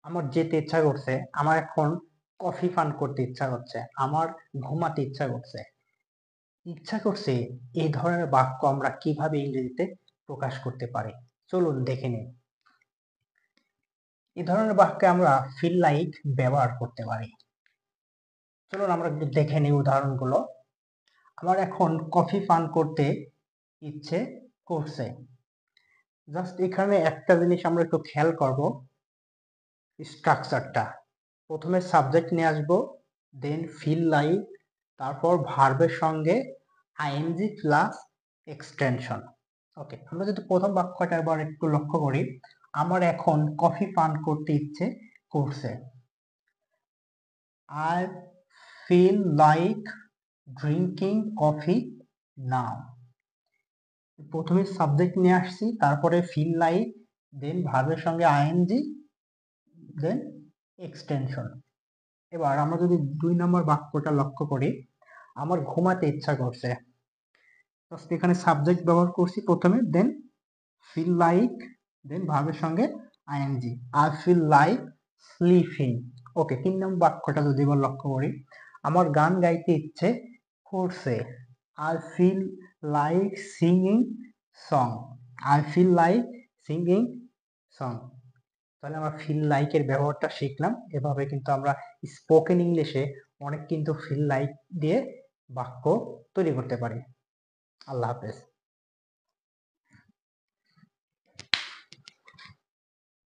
আমার যেতে ইচ্ছা করছে, আমার এখন কফি পান করতে ইচ্ছা করছে, আমার ঘুমাতে ইচ্ছা করছে। ইচ্ছা করছে এই ধরনের বাক্য আমরা কিভাবে ইংরেজিতে প্রকাশ করতে পারি, চলুন দেখে নিই। এই ধরনের বাক্যে আমরা ফিল লাইক ব্যবহার করতে পারি। চলুন আমরা একটু দেখে নিই উদাহরণগুলো। আমার এখন কফি পান করতে ইচ্ছে করছে। জাস্ট এখানে একটা জিনিস আমরা একটু খেয়াল করব, স্ট্রাকচারটা। প্রথমে সাবজেক্ট নিয়ে আসবো, দেন ফিল লাইক, তারপর ভার্বের সঙ্গে আইএনজি প্লাস এক্সটেনশন। ওকে, আমরা যদি প্রথম বাক্যটা এবার একটু লক্ষ্য করি, আমার এখন কফি পান করতে ইচ্ছে করছে। I feel like drinking coffee now. প্রথমে সাবজেক্ট নিয়ে আসছি, তারপরে ফিল লাইক, দেন ভার্বের সঙ্গে আইএনজি, দেন এক্সটেনশন। এবার আমরা যদি 2 নম্বর বাক্যটা লক্ষ্য করি, আমার ঘুমাতে ইচ্ছা করছে। এখানে সাবজেক্ট ব্যবহার করছি প্রথমে, দেন ফিল লাইক, দেন ভার্বের সঙ্গে ING. I feel like sleeping. Okay, 3 number বাক্যটা যদি এবার লক্ষ্য করি, আমার গান গাইতে ইচ্ছে করছে। I feel like singing song. I feel like singing song. তাহলে আমরা ফিল লাইকের ব্যবহারটা শিখলাম। এভাবে কিন্তু আমরা স্পোকেন ইংলিশে অনেক কিন্তু ফিল লাইক দিয়ে বাক্য তৈরি করতে পারি। আল্লাহ হাফেজ।